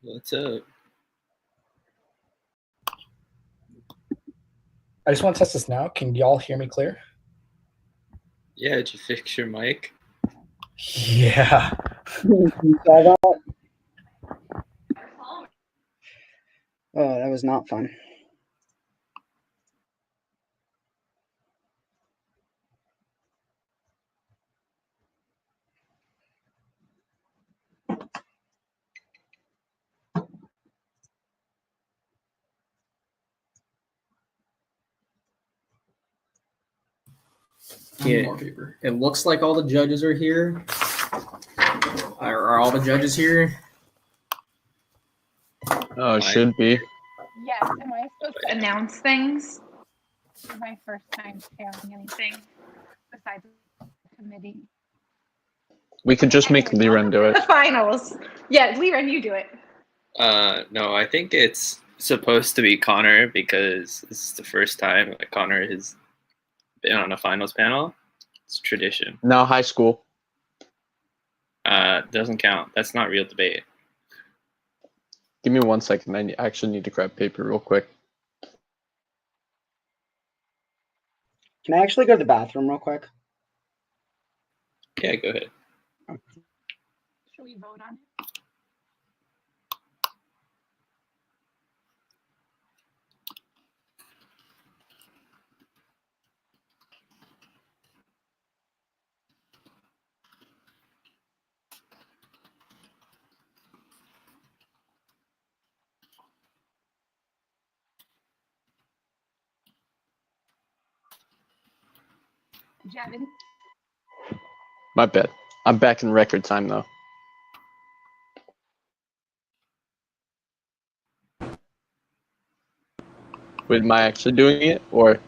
What's up? I just want to test this now. Can y'all hear me clear? Yeah, did you fix your mic? Yeah. Oh, that was not fun. Yeah, more paper. It looks like all the judges are here. Are all the judges here? Oh, it should be. Yes. Am I supposed to announce things? This is my first time sharing anything besides the committee. We could just make Liren do it. The finals. Yeah, Liren, you do it. No, I think it's supposed to be Connor because this is the first time that Connor has been on a finals panel. It's tradition. No, high school. Doesn't count. That's not real debate. Give me 1 second. I actually need to grab paper real quick. Can I actually go to the bathroom real quick? Yeah, go ahead. Should we vote on it? Jevin? My bad. I'm back in record time, though. Wait, am I actually doing it, or?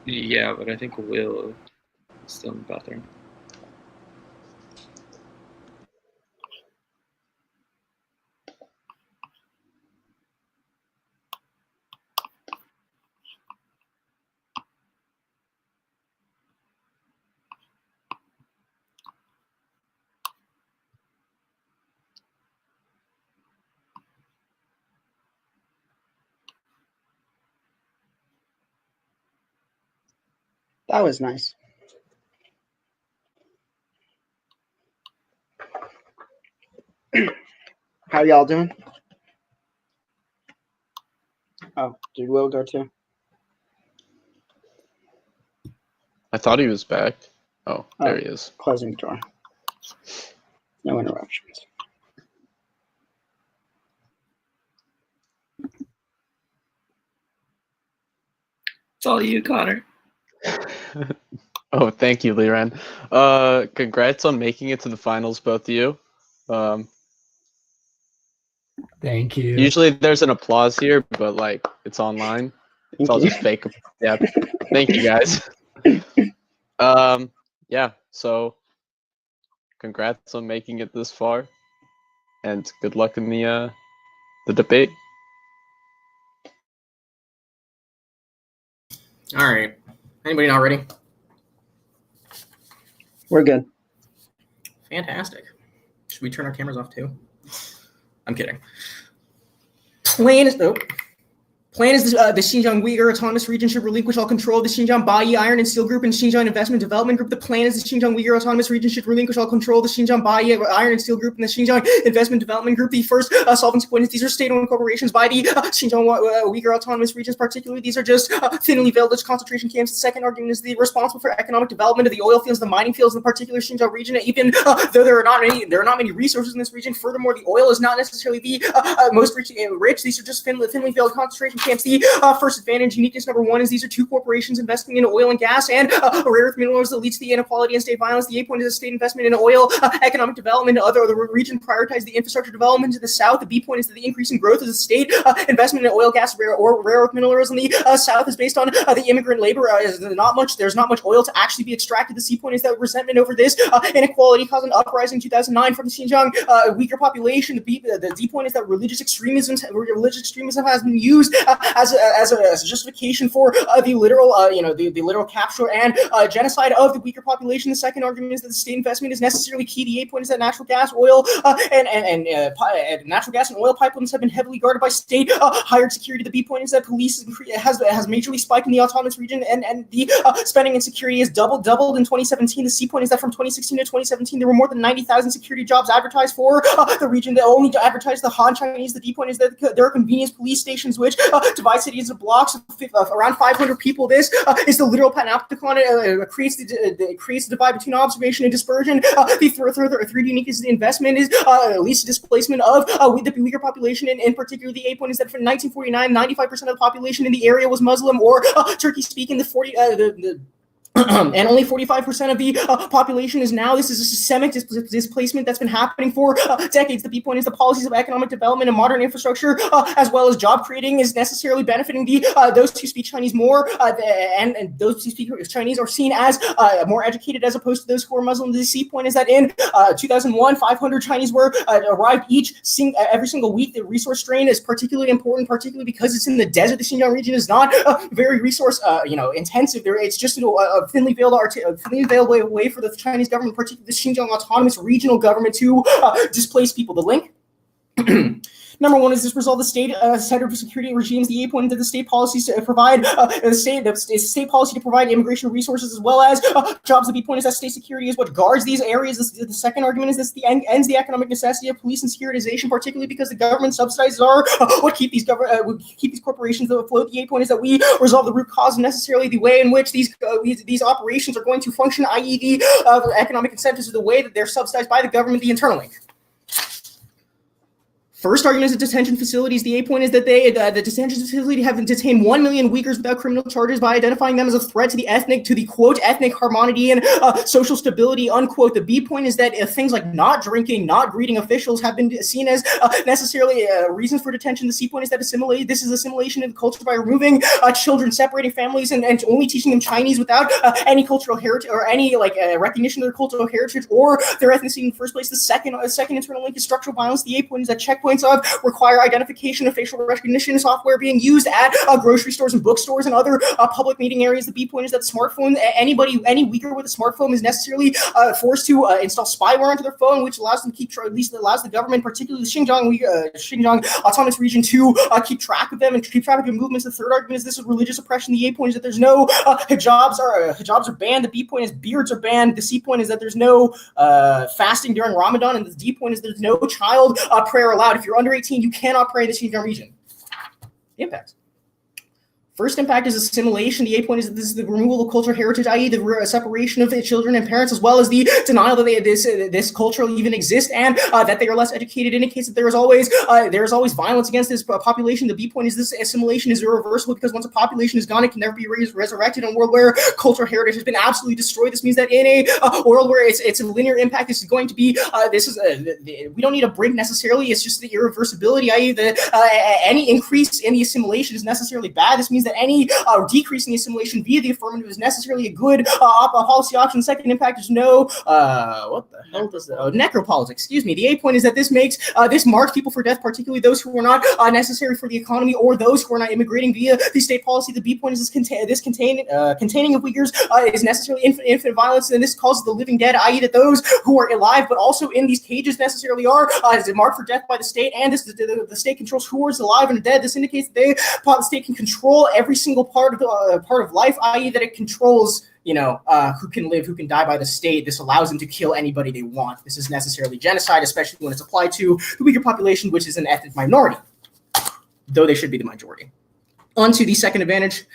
Yeah, but I think Will is still in the bathroom. That was nice. How y'all doing? Oh, did Will go too? I thought he was back. Oh, there he is. Closing the door. No interruptions. It's all you, Connor. Oh, thank you, Liren. Congrats on making it to the finals, both of you. Thank you. Usually there's an applause here, but like it's online. It's all just fake. Yeah. Thank you, guys. Yeah. So, congrats on making it this far, and good luck in the debate. All right. Anybody not ready? We're good. Fantastic. Should we turn our cameras off too? I'm kidding. Plan is the Xinjiang Uyghur Autonomous Region should relinquish all control of the Xinjiang Bayi Iron and Steel Group and Xinjiang Investment Development Group. The plan is the Xinjiang Uyghur Autonomous Region should relinquish all control of the Xinjiang Bayi Iron and Steel Group and the Xinjiang Investment Development Group. The first solvency point is these are state-owned corporations by the Xinjiang Uyghur Autonomous Regions. Particularly, these are just thinly veiled concentration camps. The second argument is the responsible for economic development of the oil fields, the mining fields in the particular Xinjiang region. Even though there are not many resources in this region. Furthermore, the oil is not necessarily the most rich. These are just thinly veiled concentration camps. The first advantage, uniqueness number one, is these are two corporations investing in oil and gas and rare earth minerals that leads to the inequality and state violence. The A point is a state investment in oil, economic development. The region prioritizes the infrastructure development to the south. The B point is that the increase in growth of the state investment in oil, gas, rare earth minerals in the south is based on the immigrant labor. There's not much oil to actually be extracted. The C point is that resentment over this inequality caused an uprising in 2009 from the Xinjiang Uyghur population. The D point is that religious extremism has been used as a justification for the literal, the literal capture and genocide of the weaker population. The second argument is that the state investment is necessarily key. The 8 point is that natural gas, oil, and natural gas and oil pipelines have been heavily guarded by state hired security. The B point is that police has majorly spiked in the autonomous region, and the spending and security has doubled in 2017. The C point is that from 2016 to 2017, there were more than 90,000 security jobs advertised for the region that only advertised the Han Chinese. The D point is that there are convenience police stations which divide cities into blocks of around 500 people. This is the literal panopticon. It creates the divide between observation and dispersion. The third unique is the investment is least displacement of the weaker population, and in particular, the 8 point is that from 1949, 95% of the population in the area was Muslim or Turkey-speaking. And only 45% of the population is now. This is a systemic displacement that's been happening for decades. The B point is the policies of economic development and modern infrastructure, as well as job creating, is necessarily benefiting those who speak Chinese more, and those who speak Chinese are seen as more educated as opposed to those who are Muslim. The C point is that in 2001, 500 Chinese were arrived every single week. The resource strain is particularly important, particularly because it's in the desert. The Xinjiang region is not very resource intensive. It's just a thinly veiled way for the Chinese government, particularly the Xinjiang Autonomous Regional Government, to displace people. The link. Number one is this resolve the state center for security regimes. The 8 point that the state policies to provide state policy to provide immigration resources as well as jobs. The B point is that state security is what guards these areas. The second argument is this ends the economic necessity of police and securitization, particularly because the government subsidies are what keep these corporations afloat. The 8 point is that we resolve the root cause, necessarily the way in which these operations are going to function, i.e. the economic incentives, or the way that they're subsidized by the government. The internal link. First argument is the detention facilities. The 8 point is that the detention facility have detained 1 million Uyghurs without criminal charges by identifying them as a threat to the quote ethnic harmony and social stability, unquote. The B point is that things like not drinking, not greeting officials have been seen as necessarily reasons for detention. The C point is that this is assimilation in the culture by removing children, separating families, and only teaching them Chinese without any cultural heritage or any recognition of their cultural heritage or their ethnicity in the first place. The second internal link is structural violence. The 8 point is that checkpoints of require identification of facial recognition software being used at grocery stores and bookstores and other public meeting areas. The B point is that smartphone, any Uyghur with a smartphone is necessarily forced to install spyware onto their phone, which allows them to at least allows the government, particularly the Xinjiang Autonomous Region, to keep track of them and keep track of their movements. The third argument is this is religious oppression. The 8 point is that there's no hijabs are banned. The B point is beards are banned. The C point is that there's no fasting during Ramadan, and the D point is there's no child prayer allowed. If you're under 18, you cannot pray in the Xinjiang region. The impact. First impact is assimilation. The 8 point is that this is the removal of cultural heritage, i.e. the separation of children and parents, as well as the denial that this culture even exists and that they are less educated. Indicates that there is always violence against this population. The B point is this assimilation is irreversible because once a population is gone, it can never be resurrected. In a world where cultural heritage has been absolutely destroyed, this means that in a world where it's a linear impact, this is going to be we don't need a break necessarily. It's just the irreversibility, i.e. Any increase in the assimilation is necessarily bad. This means that any decrease in the assimilation via the affirmative is necessarily a good policy option. Second impact is no what the hell does that? Necropolitics. Excuse me. The 8 point is that this marks people for death, particularly those who are not necessary for the economy or those who are not immigrating via the state policy. The B point is containing of Uyghurs is necessarily infinite violence, and this causes the living dead, i.e. that those who are alive but also in these cages necessarily are marked for death by the state, and the state controls who is alive and dead. This indicates that the state can control every single part of life, i.e. that it controls who can live, who can die by the state. This allows them to kill anybody they want. This is necessarily genocide, especially when it's applied to the Uyghur population, which is an ethnic minority, though they should be the majority. On to the second advantage.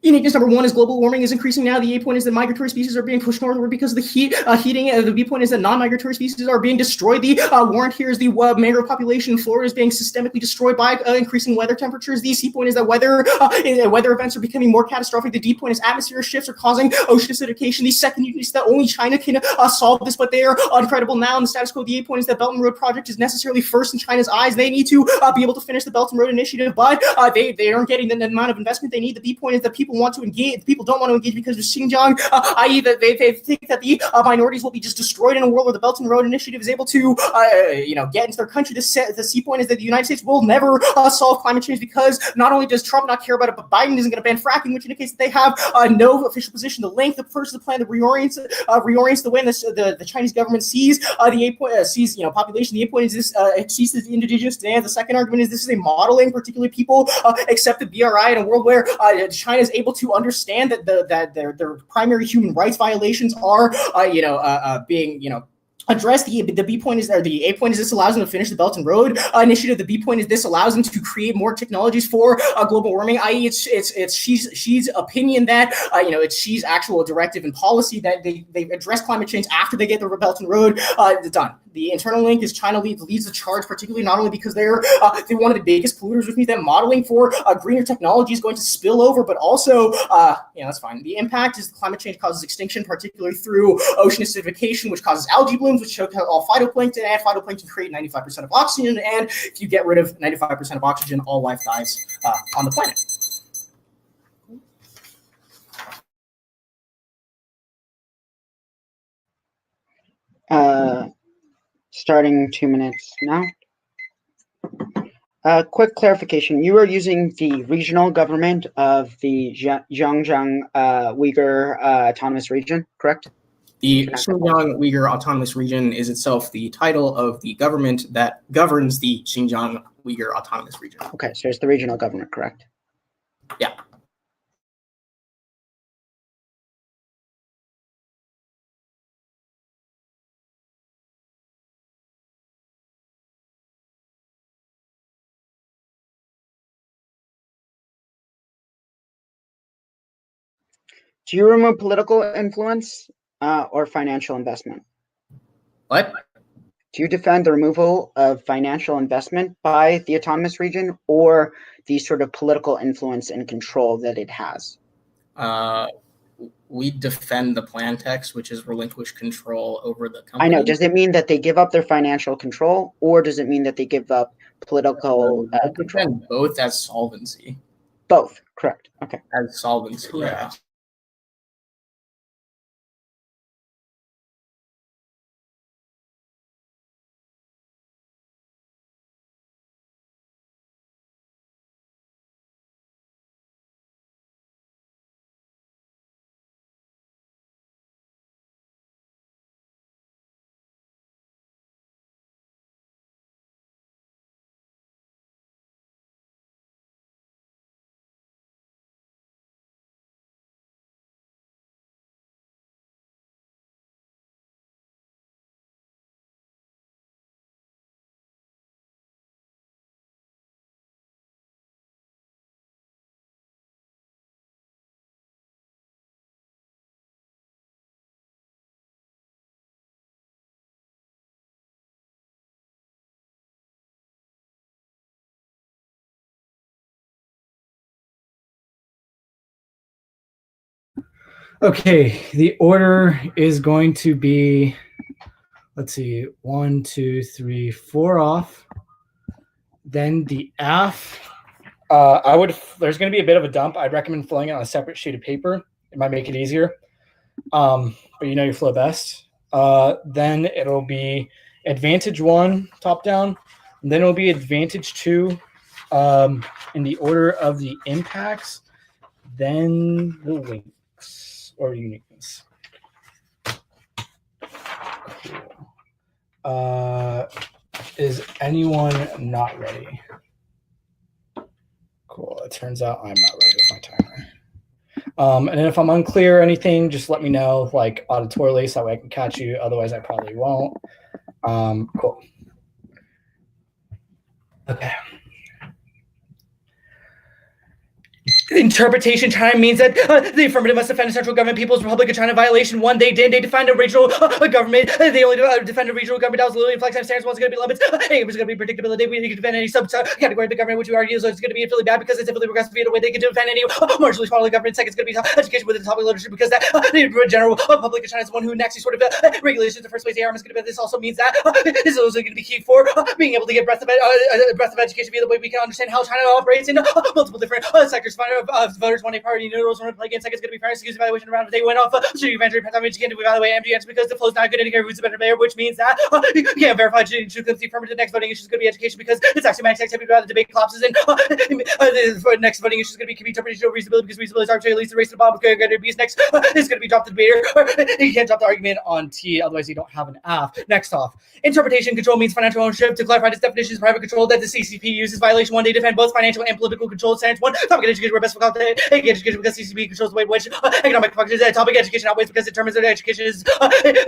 Uniqueness number one is global warming is increasing now. The A point is that migratory species are being pushed northward because of the heating. The B point is that non-migratory species are being destroyed. The warrant here is the mangrove population in Florida is being systemically destroyed by increasing weather temperatures. The C point is that weather events are becoming more catastrophic. The D point is atmospheric shifts are causing ocean acidification. The second uniqueness is that only China can solve this, but they are incredible now in the status quo. The A point is that Belt and Road project is necessarily first in China's eyes. They need to be able to finish the Belt and Road initiative, but they aren't getting the amount of investment they need. The B point is that people people want to engage, people don't want to engage because of Xinjiang, i.e. that they think that the minorities will be just destroyed in a world where the Belt and Road Initiative is able to, get into their country. The C point is that the United States will never solve climate change because not only does Trump not care about it, but Biden isn't going to ban fracking, which indicates that they have no official position. The length of first of the plan that reorients the way the Chinese government sees population. The 8 point is this sees the indigenous demand. The second argument is this is a modeling, particularly people accept the BRI in a world where China is able to understand that their primary human rights violations are being address. The B point is, or the A point is, this allows them to finish the Belt and Road Initiative. The B point is this allows them to create more technologies for global warming, i.e. it's Xi's opinion that it's Xi's actual directive and policy that they address climate change after they get the Belt and Road done. The internal link is China leads the charge, particularly not only because they're one of the biggest polluters, which means that modeling for greener technology is going to spill over, but also, that's fine. The impact is climate change causes extinction, particularly through ocean acidification, which causes algae blooms, which choke out all phytoplankton, and phytoplankton create 95% of oxygen, and if you get rid of 95% of oxygen, all life dies on the planet. Starting 2 minutes now. Quick clarification. You are using the regional government of the Xinjiang Uyghur Autonomous Region, correct? The Xinjiang Uyghur Autonomous Region is itself the title of the government that governs the Xinjiang Uyghur Autonomous Region. Okay, so it's the regional government, correct? Yeah. Do you remove political influence or financial investment? What? Do you defend the removal of financial investment by the autonomous region or the sort of political influence and control that it has? We defend the plan text, which is relinquish control over the company. I know. Does it mean that they give up their financial control, or does it mean that they give up political control? Defend both as solvency. Both, correct. Okay. As solvency, yeah. Okay, the order is going to be, let's see, 1, 2, 3, 4 off. Then the AF, there's going to be a bit of a dump. I'd recommend filling it on a separate sheet of paper. It might make it easier. But you know your flow best. Then it'll be advantage 1, top down. And then it'll be advantage 2 in the order of the impacts. Then the links or uniqueness. Cool. Is anyone not ready? Cool. It turns out I'm not ready with my timer. And then if I'm unclear or anything, just let me know, like auditorily, so that way I can catch you. Otherwise, I probably won't. Cool. Okay. Interpretation China means that the affirmative must defend the central government, People's Republic of China violation. One, they defend a regional government. They only defend a regional government that was literally flex time standards. One's going to be limits. Hey, there's going to be predictability. We can defend any subcategory of the government, which we argue is going to be really bad because it's typically progressive in a way they can defend any marginally smaller government. Second, it's going to be education within the topic of literature because that the general public of China is the one who actually sort of regulates in the first place. The ARM is going to be. This also means that this is also going to be key for being able to get breadth of education via the way we can understand how China operates in multiple different sectors. voters want a party noodles want to play against. Second is going to be fairness. Excuse evaluation around if they went off. Should you eventually begin to evaluate empty answers because the flow is not good indicator who's a better player, which means that you can't verify true claims. The affirmative next voting issue is going to be education because it's axiomatic activity rather the debate collapses in. The next voting issue is going to be interpretation of reasonability because reasonability is arbitrary. Leads to the race to the bottom. Going to be next is going to be dropped to the debater. You can't drop the argument on T, otherwise you don't have an F. Next off, interpretation control means financial ownership. To clarify this definition is private control that the CCP uses. Violation 1, they defend both financial and political control. Science 1, topic education where best for content. Education because CCP controls the way in which economic functions. Topic education outweighs because it determines that education is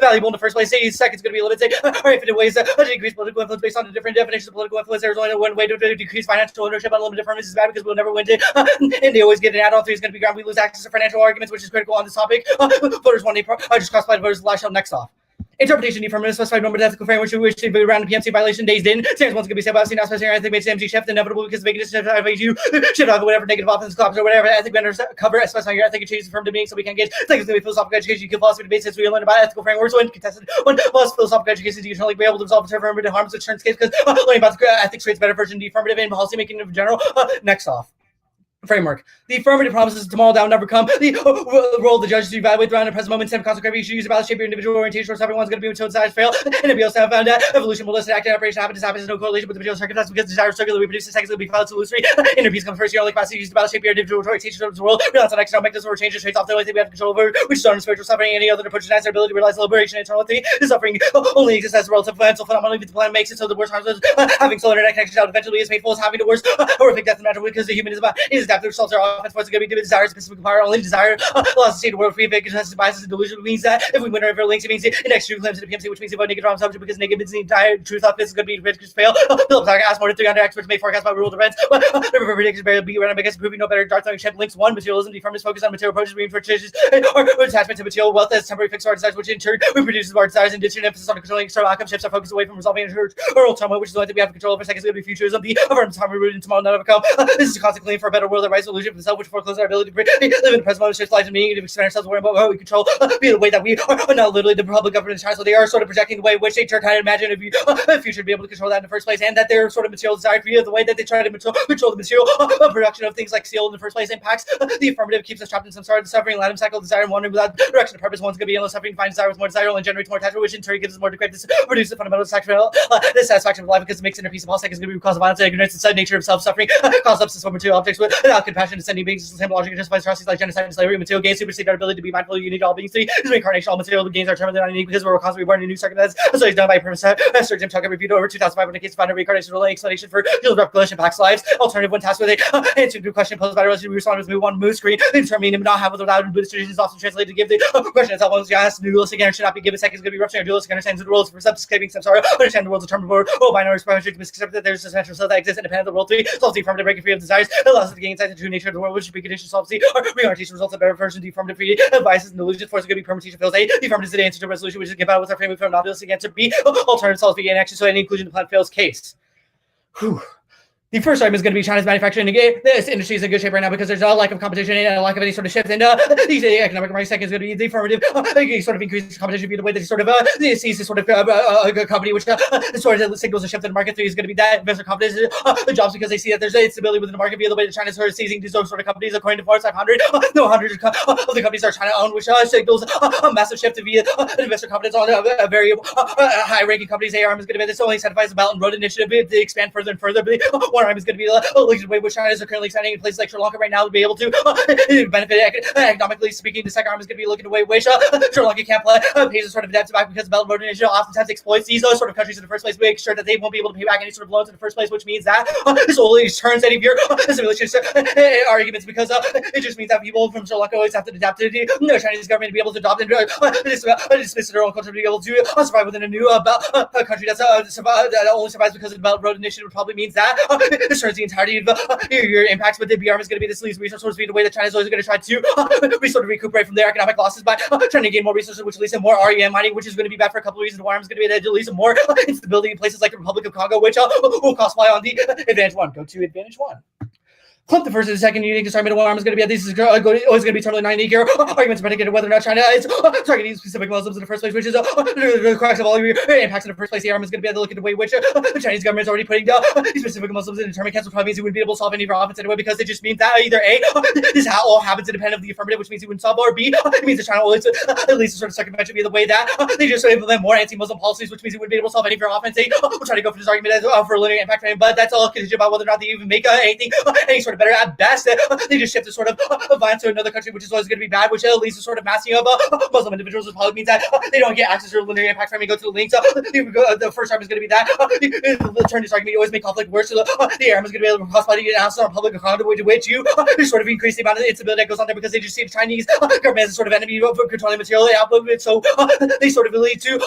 valuable in the first place. Second is going to be limited or infinite ways to decrease political influence based on the different definitions of political influence. There's only one way to decrease financial ownership. Unlimited firms is bad because we'll never win it. And they always get an add-on. 3 is going to be ground. We lose access to financial arguments, which is critical on this topic. Voters want just cross-classified voters. Last show next off. Interpretation, the affirmative specified number of ethical framework which should be around the PMC violation days in. Standards one's going to be said about not specifying I think makes MG shift inevitable because the vagueness should have whatever negative offense collapse or whatever ethic vendors cover specifying your ethic and changes from meaning so we can get things going to be philosophical education. You can philosophy debates since we learn about ethical frameworks when contested when plus philosophical education you can only be able to resolve affirmative harms which turns case because learning about the ethics creates better version of the affirmative and policy making in general. Next off. Framework. The affirmative promises tomorrow that will never come. The role of the judge to evaluate the round and present moment, stem consequence, you should use about shape your individual orientation, or everyone's going to be until desires fail. And if you also have found that evolution will list an active operation happens no correlation with the material circumstance because desire circular reproduces seconds will be followed to illusory. Inner peace comes first. Your only capacity used about shape your individual orientation towards the world. Realize on external mechanisms or changes traits off the only thing we have control over, which is on spiritual suffering. Any other approach denies our ability to realize liberation and eternal thing. The suffering only exists as a relative financial phenomenon. The plan makes it so the worst harms having soul internet connection out eventually is painful as having the worst horrific death in natural because the human is adaptive results are often what's going to be desire specific power only desire allows us to see the world free vague contested biases and delusion means that if we win over links it means the next true claims to the PMC which means the vote negative on subject because negative means the entire truth of this is going to be rich fail. Philip Talk asked more than 300 experts may forecast about rule events. The river predictions barely be random because proving no better dark throwing ship links 1 materialism the firm is focused on material approaches reinforces or attachment to material wealth as temporary fixed our desires which in turn reproduces our desires and addition emphasis on controlling external outcome shifts our focus away from resolving or ultimate which is the only thing we have control over. Second is going to be futurism the affirmative time rooted in tomorrow not overcome. This is a constant claim for a better world that rights solution for the self which forecloses our ability to live in the present moment, shift lives and meaning, to expand ourselves, worry about how we control, be the way that we are not literally the public government in China, so they are sort of projecting the way in which they try to imagine if you should be able to control that in the first place, and that their sort of material desire for you, the way that they try to control the material production of things like steel in the first place impacts the affirmative, keeps us trapped in some sort of suffering, Latin cycle, desire, and wandering without direction of purpose. One's going to be endless suffering, find desire with more desire, and generates more attachment, which in turn gives us more to crave. This produces the fundamental dissatisfaction of life because it makes inner peace of all. Second is going to be cause of violence and ignorance, the side nature of self-suffering, cause substance for material objects without compassion, descending beings, the same logic justifies atrocities like genocide and slavery. Material gains supersede our ability to be mindful of unique all beings. 3 is reincarnation. All material gains are terminally not unique because we're constantly born in new circumstances. So he's done by Professor Jim Tucker reviewed over 2,500 cases found a reincarnation related explanation for field replication past lives. Alternative one task with it answer to question posed by the relationship we respond with move on move screen. The determining not have without Buddhist traditions often translated to give the question itself once asked dualistic and should not be given seconds going to be rupturing our dualistic understanding of the world for subscribing some sorrow understand the world's determinable binary expression to misconcept that there's a central self that exists independent of the world. 3 solves the affirmative breaking free of desires it allows us to gain insight into the true nature of the world which should be conditioned solves the reincarnation results of better version of the affirmative free biases and delusions. 4 is going to be permutation fails. 8 the affirmative is the answer to resolution which is give out with our frame from non-dualistic answer. B alternative solves the action so any inclusion the plan fails case. Whew. The first argument is going to be China's manufacturing. This industry is in good shape right now because there's a lack of competition and a lack of any sort of shift. And these economic market. Second is going to be the affirmative. Sort of increases competition via the way that he sort of sees this sort of a company which sort of signals a shift in the market. 3 is going to be that investor confidence the jobs because they see that there's instability within the market via the way that China is sort of seizing these sort of companies. According to Forbes 500, no hundreds of the companies are China owned, which signals a massive shift via investor confidence on a very high-ranking companies. ARM is going to be this only incentivizes the Belt and Road Initiative to expand further and further. But one arm is going to be the way which China is currently expanding in places like Sri Lanka right now to be able to benefit economically speaking. The second arm is going to be looking at the way which Sri Lanka can't pays a sort of debt back because the Belt and Road Initiative oftentimes exploits these sort of countries in the first place, make sure that they won't be able to pay back any sort of loans in the first place, which means that this only turns any of your simulation arguments because it just means that people from Sri Lanka always have to adapt to the Chinese government to be able to adopt and dismiss their own culture to be able to survive within a new country that only survives because of the Belt and Road Initiative. Probably means that this turns the entirety of your impacts, but the BRM is going to be this least resource be the way that China is always going to try to sort of recuperate from their economic losses by trying to gain more resources, which leads to more REM mining, which is going to be bad for a couple of reasons. The arm is going to be that it leads to more instability in places like the Republic of Congo, which will cross fly on the advantage 1. Go to advantage 1. Clump the first and the second unique disarmament arm is going to be this is always going to be totally non-unique here. Arguments predicated whether or not China is targeting specific Muslims in the first place, which is the crux of all your impacts in the first place. The arm is going to be able to look at the way which the Chinese government is already putting these specific Muslims in determined cancel probably means you wouldn't be able to solve any of your offense anyway, because it just means that either A, this all happens independent of the affirmative, which means you wouldn't solve, or B, it means that China will at least sort of circumvention via the way that they just implement more anti-Muslim policies, which means you wouldn't be able to solve any of your offense. They will try to go for this argument as for a linear impact frame, but that's all contingent about whether or not they even make anything any sort of better. At best, they just shift the sort of violence to another country, which is always going to be bad, which leads to sort of massing of Muslim individuals, which probably means that they don't get access to a linear impact frame and go to the links. The first argument is going to be that the turn this argument, you always make conflict worse. So the argument is going to be able to possibly get announced on public account, which you sort of increase the amount of instability that goes on there, because they just see the Chinese government as a sort of enemy for controlling material output. So they sort of lead to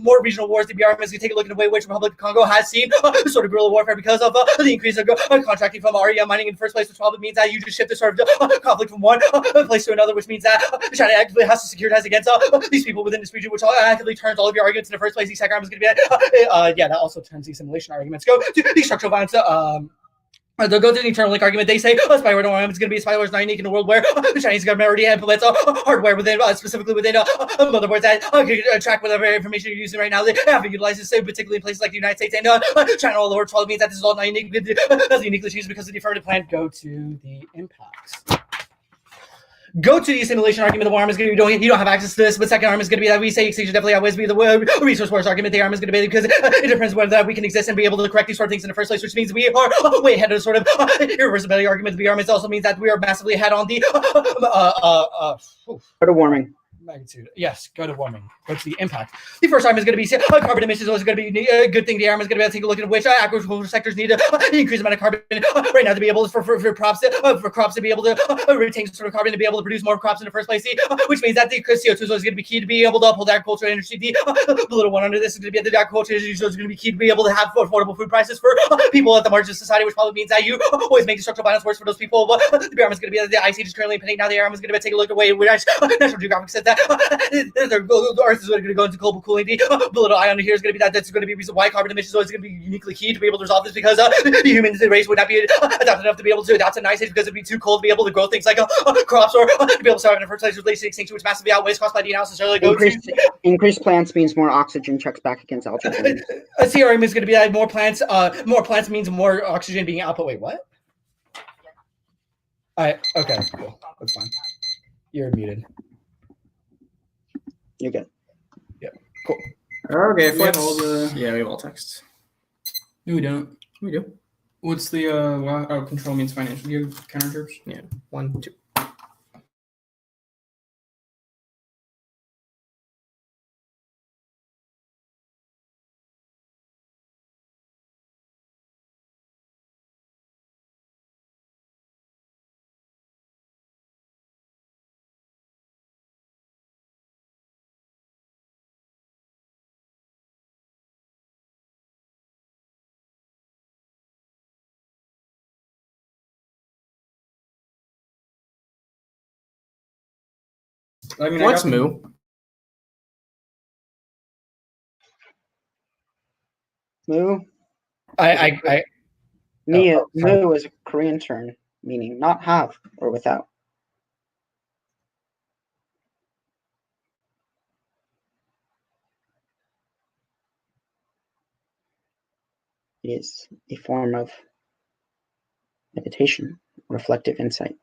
more regional wars. The BRM is going to take a look at the way which Republic of Congo has seen sort of guerrilla warfare because of the increase of contracting from REM mining in the first place, which probably means that you just shift the sort of conflict from one place to another, which means that China actively has to securitize against these people within this region, which actively turns all of your arguments in the first place. The second argument is going to be that also turns the assimilation arguments. Go to the structural violence. They'll go to the internal link argument. They say spyware arm is going to be spyware is not unique in a world where the Chinese government already implements hardware within, specifically within motherboards that can track whatever information you're using right now. They have to utilize this, particularly in places like the United States and China. All over probably means that this is all not unique. Doesn't uniquely choose because of the affirmative plan. Go to the impacts. Go to the assimilation argument. The war arm is going to be you don't have access to this. But second arm is going to be that we say extinction definitely always be the resource wars argument. The arm is going to be because it depends whether that we can exist and be able to correct these sort of things in the first place, which means we are way ahead of the sort of irreversibility argument. The arm also means that we are massively ahead on the Go to warming. Magnitude. Yes, go to warming. Go to the impact. The first arm is going to be carbon emissions. Is going to be a good thing. The arm is going to be able to take a look at which agricultural sectors need to increase the amount of carbon right now to be able to, for crops to be able to retain sort of carbon to be able to produce more crops in the first place. Which means that the CO2 is always going to be key to be able to uphold the agricultural industry. The little one under this is going to be the agricultural industry is going to be key to be able to have affordable food prices for people at the margins of society, which probably means that you always make the structural violence worse for those people. The arm is going to be the ice age is currently impending now. The arm is going to take a look at the way which National Geographic said that the Earth is going to go into global cooling. The little eye under here is going to be that's going to be a reason why carbon emissions is always going to be uniquely key to be able to resolve this, because the human race would not be adapted enough to be able to adapt to an ice age because it'd be too cold to be able to grow things like crops or to be able to survive in the first place with late extinction, which massively outweighs cost by the analysis. Increased plants means more oxygen checks back against altitude. A CRM is going to be that more plants means more oxygen being output. Wait, what? Okay, cool. That's fine. You're muted. You're good. Yeah, cool. Okay, We have all the we have all text. No, we don't. We do. What's the control means financial? Do you have counter terms? Yeah. 1, 2. I mean, What's moo? Moo. I Moo is a Korean term meaning not have or without. It is a form of meditation, reflective insight.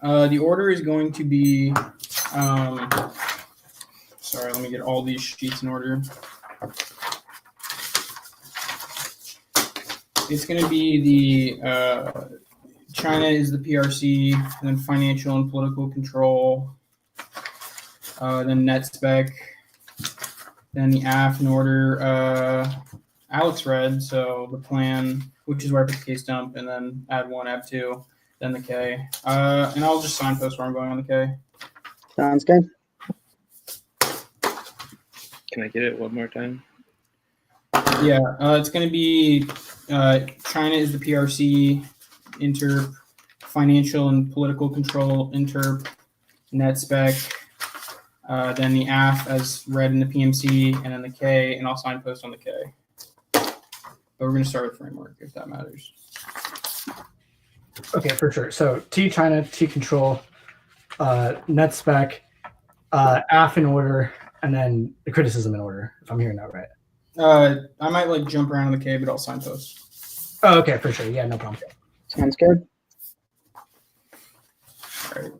The order is going to be. Sorry, let me get all these sheets in order. It's going to be the China is the PRC, and then financial and political control, then net spec, then the AF in order. Alex read, so the plan, which is where I put the case dump, and then add 1, add 2, then the K. And I'll just signpost where I'm going on the K. Sounds good. Can I get it one more time? Yeah, it's going to be China is the PRC, interp, financial and political control, interp, net spec, then the AF as read in the PMC, and then the K, and I'll signpost on the K. But we're going to start with framework, if that matters. Okay, for sure. So T China, T control, net spec, AF in order, and then the criticism in order, if I'm hearing that right. I might like jump around on the K, but I'll signpost. Oh, okay, for sure. Yeah, no problem. Sounds good. All right.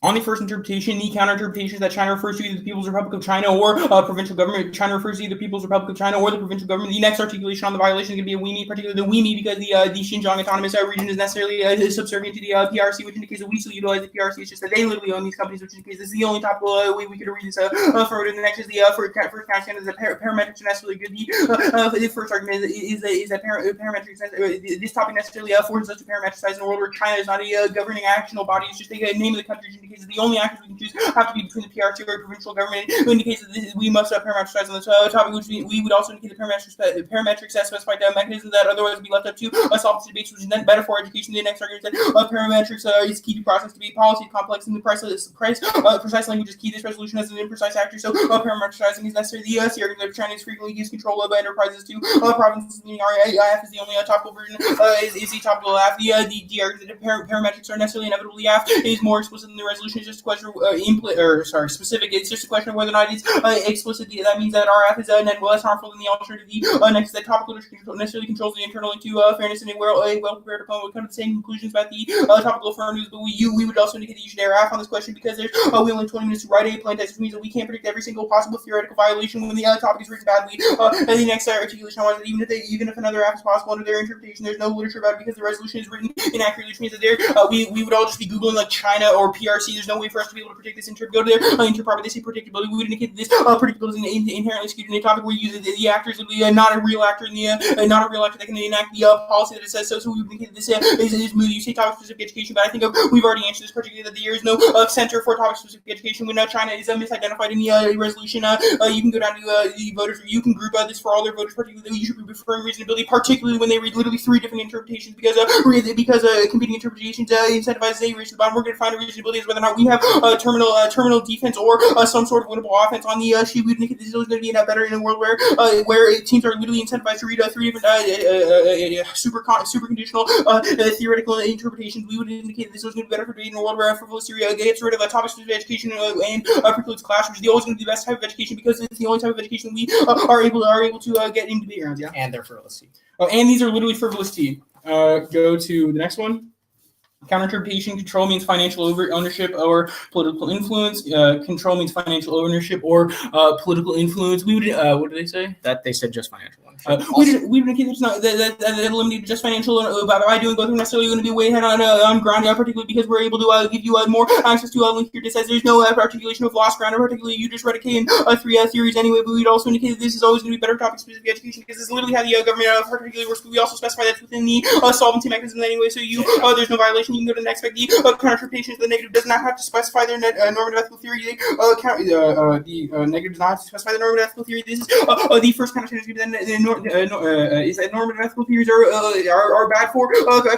On the first interpretation, the counter-interpretation is that China refers to either the People's Republic of China or provincial government. China refers to either the People's Republic of China or the provincial government. The next articulation on the violation is going to be a WEME, particularly the WEME, because the Xinjiang Autonomous Region is necessarily subservient to the PRC, which indicates that we still utilize the PRC. It's just that they literally own these companies, which indicates this is the only topical way we could read this forward. And the next is the first count is that parametrics are necessarily good. The first argument is that parametrics, this topic necessarily forces us to parametricize in a world where China is not a governing actional body. It's just a name of the country, which indicates that the only actors we can choose have to be between the PRC or provincial government. It indicates that we must parametricize on this topic, which we would also indicate the parametrics as specified mechanisms that otherwise would be left up to a solvency debates, which is then better for education. The next argument is that parametrics is key to process debate policy, complex, and the precise language is key. This resolution has an imprecise actor, so parametricizing is necessary. The argument that China is frequently used control of enterprises to provinces. The IF is the only topical version. Is the topical AF. The argument that parametrics are necessarily inevitably AF is more explicit than the resolution. It's just a question of specific. It's just a question of whether or not it's explicit. That means that RF is less harmful than the alternative. The next is that topical necessarily controls the internal into fairness, and a well-prepared opponent would come to the same conclusions about the topical affirmatives. But we would also indicate that you should err on this question because there's we only 20 minutes to write a plain text, which means that we can't predict every single possible theoretical violation when the topic is written badly. And the next articulation was that even if another app is possible under their interpretation, there's no literature about it because the resolution is written inaccurately, which means that we would all just be googling like China or PRC. There's no way for us to be able to predict this go to their interproperty. They say predictability. We would indicate that this predictability is inherently skewed in a topic where you use the actor is not a real actor in the not a real actor that can enact the policy that it says so. So we would indicate that this is mood. You say topic specific education, but I think we've already answered this, particularly that there is no center for topic specific education when China is misidentified in the resolution. You can go down to the voters. You can group this for all their voters, particularly you should be preferring reasonability, particularly when they read literally 3 different interpretations because competing interpretations incentivize a race to the bottom. We're going to find a reasonability as whether or not we have terminal defense or some sort of winnable offense on the sheet. We would indicate this is going to be better in a world where teams are literally incentivized to read 3 different super conditional theoretical interpretations. We would indicate that this was going to be better for debate in a world where frivolous theory gets rid of topic specific education and precludes class, which is always going to be the best type of education because it's the only type of education we are able to get in debate rounds. Yeah, and they're frivolous. And these are literally frivolous. Go to the next one. Counter-interpretation. Control means financial ownership or political influence. Control means financial ownership or political influence. We would what did they say? That they said just financial ownership. We would indicate that limited just financial by doing both. We're necessarily going to be way ahead on ground, particularly because we're able to give you more access to link here. It says there's no articulation of lost ground, particularly you just read a K in 3 theories anyway. But we'd also indicate that this is always going to be better topic-specific education because this is literally how the government particularly works. But we also specify that's within the solvency mechanism anyway. So there's no violation. You can go to the next spec. The counter-interpretation of the negative does not have to specify their normative ethical theory. The negative does not have to specify the normative ethical theory. This is the first counter-interpretation is that normative ethical theories are bad for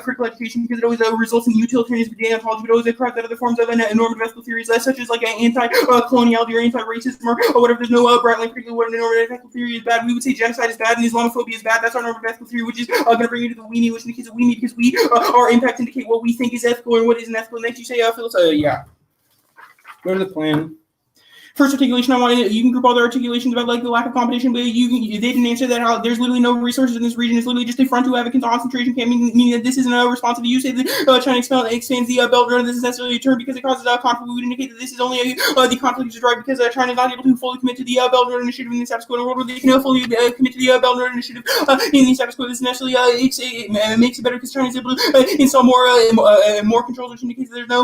critical education because it always results in utilitarianism of ontology, but always corrupt other forms of normative ethical theories, such as like anti-coloniality or anti-racism or whatever. There's no bright line particularly what a normative ethical theory is bad. We would say genocide is bad and Islamophobia is bad. That's our normative ethical theory, which is going to bring you to the WEME, which indicates that WEME because we our impact indicate what we think is ethical and what isn't ethical. And next you say yeah. Go to the plan. First articulation I wanted, you can group all the articulations about like the lack of competition, but they didn't answer that how there's literally no resources in this region. It's literally just a front to have a concentration camp, meaning that this isn't a response to the use of China expands the Belt Road. This is necessarily a term because it causes conflict. We would indicate that this is only the conflict is derived because China is not able to fully commit to the Belt Road Initiative in the status quo in a world where they can fully commit to the Belt Road Initiative in the status quo. This necessarily it makes it better because China is able to install more controls, which indicates that there's no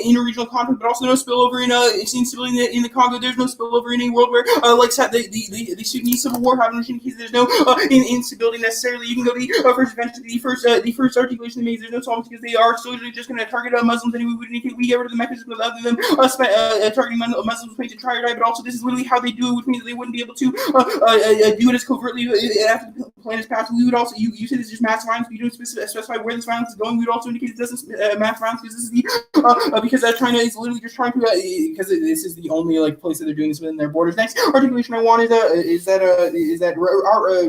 inter-regional conflict, but also no spillover in instability in the Congo. There's no spillover in a world where like the Sudanese civil war happened, which indicates there's no instability necessarily. You can go to the first articulation they made. There's no solvency because they are still just going to target Muslims, and we would indicate we get rid of the mechanism of them targeting Muslims to try or die. But also this is literally how they do it, which means that they wouldn't be able to do it as covertly after the plan is passed. We would also you said it's just mass violence. We don't specify where this violence is going. We would also indicate it doesn't mass violence because this is the because China is literally just trying to because this is the only like place that they're doing this within their borders. Next articulation I want is that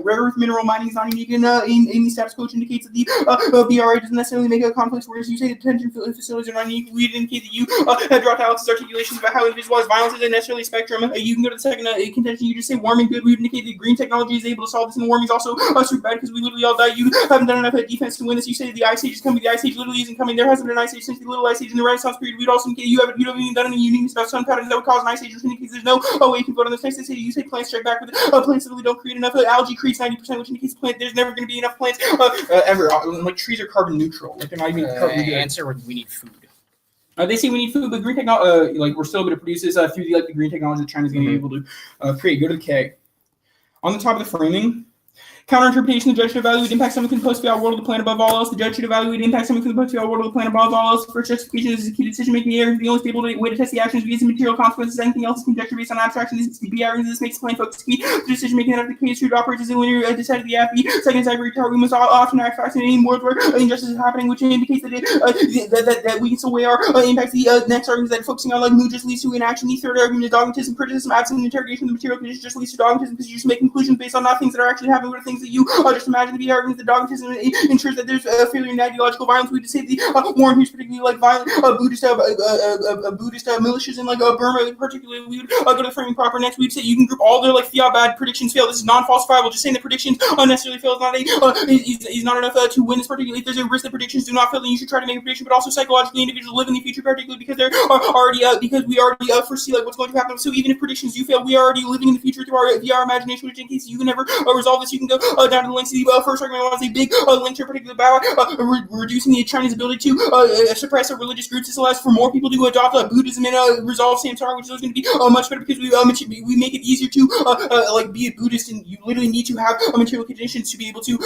rare earth mineral mining is not unique in the status quo, which indicates that the BRI doesn't necessarily make a conflict. Whereas you say detention facilities are not unique, we indicate that you have dropped Alex's articulations about how individualized violence isn't necessarily spectrum. You can go to the second contention. You just say warming good. We would indicate that green technology is able to solve this, and warming is also super bad because we literally all die. You haven't done enough defense to win this. You say the ice age is coming. The ice age literally isn't coming. There hasn't been an ice age since the little ice age in the Renaissance period. We'd also indicate you haven't even done any uniqueness about sun patterns that would cause an ice age, which indicates there's no way you can vote on this. Next, they say you say plants strike back with plants literally don't create enough. Algae creates 90%, which indicates there's never going to be enough plants ever. Like trees are carbon neutral. Like they're not even carbon neutral. Answer with we need food. They say we need food, but green technology, like we're still able to produce this through the green technology that China's going to be able to create. Go to the K. On the top of the framing, counterinterpretation, the judge should evaluate the impact something can post the world of the plan above all else. The judge should evaluate the impact something can post the world of the plan above all else. First justification is key decision-making error. The only stable way to test the actions via material consequences. Anything else is conjecture based on abstraction. This is the error. This makes the plan focus key. The decision-making out of the case should operate as a linear decided the FB. Second, every we must often act fast in any world where injustice is happening, which indicates that we can still weigh our impacts. The next argument is that focusing on like mood just leads to inaction. The third argument is dogmatism, criticism, absent interrogation of the material conditions just leads to dogmatism because you just make conclusions based on not things that are actually happening, but things that you just imagine the argument that dogmatism ensures that there's a failure in ideological violence. We just say the Warren, who's particularly like violent Buddhist militias in like Burma, particularly. We would go to the framing proper. Next, we'd say you can group all their like bad predictions fail. This is non-falsifiable. Just saying that predictions unnecessarily fail is not enough to win this particularly. If there's a risk that predictions do not fail, then you should try to make a prediction. But also psychologically, individuals live in the future, particularly because they're already because we already foresee like what's going to happen. So even if predictions do fail, we are already living in the future through our imagination. Which in case you can never resolve this, you can go down to the links. The first argument was a big link to a particular battle, reducing the Chinese ability to suppress religious groups. This allows for more people to adopt Buddhism and resolve Samsara, which is going to be much better because we make it easier to like be a Buddhist, and you literally need to have material conditions to be able to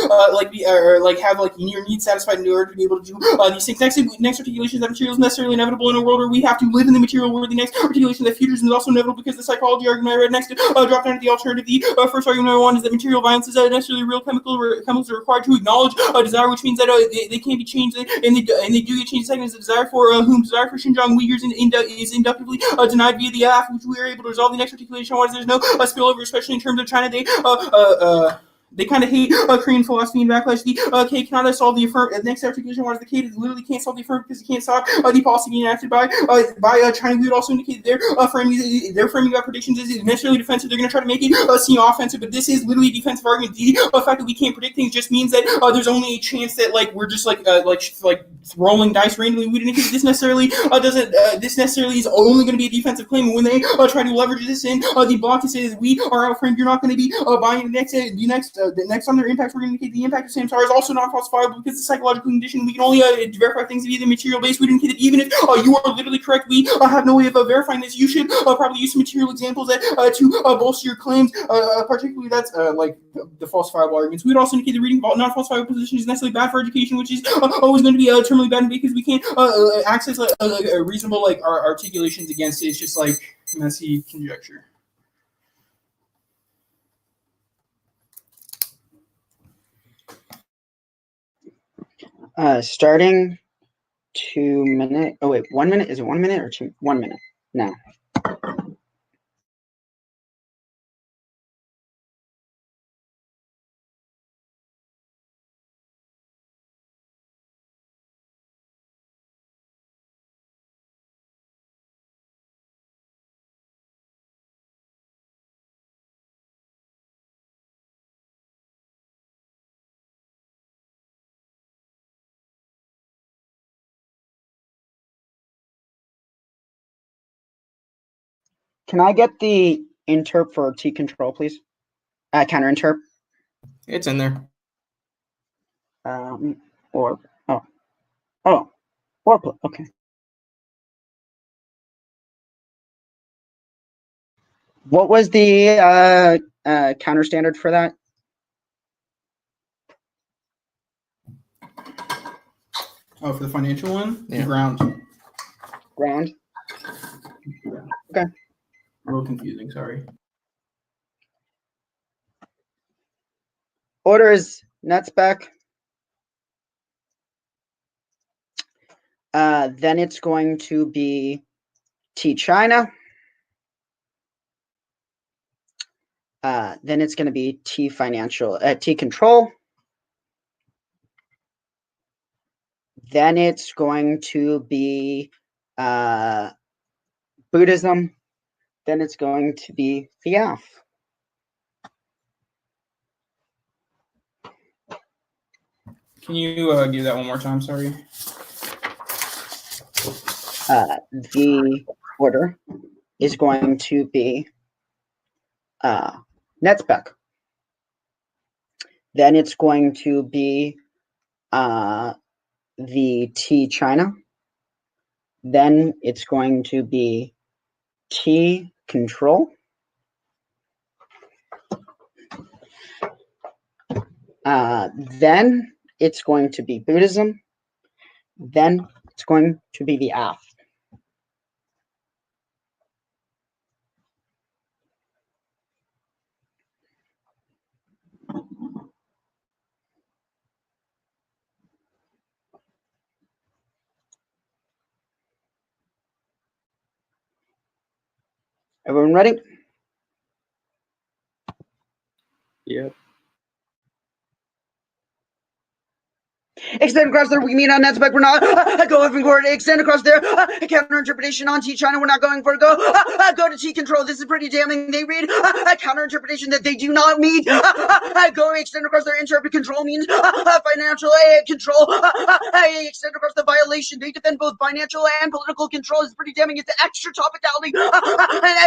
have like your needs satisfied in order to be able to do these things. Next articulation is that material is necessarily inevitable in a world where we have to live in the material world. The next articulation that futurism is also inevitable because the psychology argument I read next drop down to the alternative. The first argument I want is that material violence is necessarily real. Chemicals are required to acknowledge desire, which means that they can't be changed, and they do get changed. Second is the desire for desire for Xinjiang Uyghurs is inductively denied via the AF, which we are able to resolve. The next articulation was there's no spillover, especially in terms of China. They kind of hate Korean philosophy and backlash. The K cannot solve the affirmative. Next articulation was the K literally can't solve the affirmative because it can't stop the policy being enacted by China. We would also indicate their framing about predictions is necessarily defensive. They're going to try to make it seem offensive, but this is literally a defensive argument. The fact that we can't predict things just means that there's only a chance that like we're just like rolling dice randomly. We didn't think this necessarily doesn't. This necessarily is only going to be a defensive claim. And when they try to leverage this in, the block to say that we are outframed, you're not going to be buying the next on their impacts. We're going to indicate the impact of Samsara is also non-falsifiable because the psychological condition. We can only verify things via the material base. We indicate that even if you are literally correct, we have no way of verifying this. You should probably use some material examples to bolster your claims. Particularly that's like the falsifiable arguments. We would also indicate the reading non-falsifiable position is necessarily bad for education, which is always going to be terminally bad because we can't access a reasonable like articulations against it. It's just like messy conjecture. Starting 2 minute. Oh wait, 1 minute. Is it 1 minute or 2? 1 minute now. Can I get the interp for T control, please? Counter interp. It's in there. Okay. What was the counter standard for that? Oh, for the financial one? Yeah. Ground. Ground. Okay. A little confusing, sorry. Order is net spec. Then it's going to be T China. Then it's going to be T financial, T control. Then it's going to be Buddhism. Then it's going to be the F. Can you give that one more time? Sorry. The order is going to be net spec. Then it's going to be the T China. Then it's going to be T control. Then it's going to be Buddhism. Then it's going to be the F. Everyone ready? Yep. Extend across there, we meet on net spec, we're not. Go up and forward, extend across there. Counter interpretation on T China, we're not going for a go. Go to T control, this is pretty damning. They read counter interpretation that they do not meet. Go extend across their interpret control means financial control. Extend across the violation. They defend both financial and political control. It's pretty damning. It's the extra topicality,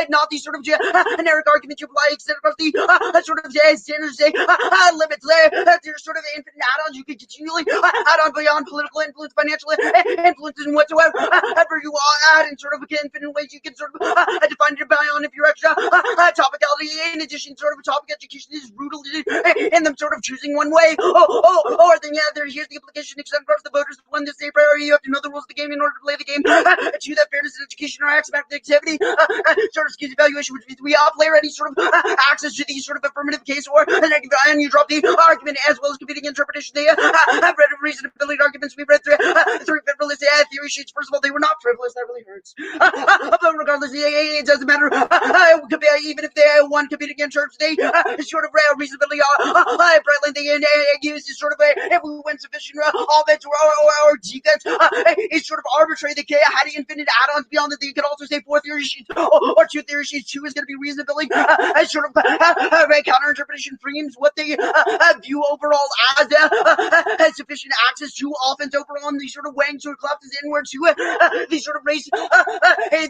not the sort of generic argument you apply. Extend across the sort of standards, limits there. There's sort of infinite add-ons you could continually add on beyond political influence, financial influence, and whatsoever. Ever you add in sort of infinite ways you can sort of define it beyond if you're extra topicality. In addition, sort of topic education is rooted in them sort of choosing one way. Or then here's the implication. Extend across the voters when this a priority. You have to know the rules of the game in order to play the game. To that fairness in education or academic activity. Sort of skills evaluation, which means we player any sort of access to the sort of affirmative case or negative, and you drop the argument as well as competing interpretation. They have read reasonability arguments. We read through frivolous theory sheets. First of all, they were not frivolous. That really hurts. But regardless, it doesn't matter. Even if they one competing in terms, they sort of reasonability. Brightly they use is sort of if we win sufficient offense or defense, it's sort of arbitrary. They had infinite add-ons beyond that. They could also say 4 theory sheets or 2 theory sheets. 2 is going to be reasonability. Sort of counter interpretation frames what they view overall as sufficient access to offense overall, and these sort of weighing sort of collapse is inward to these sort of race.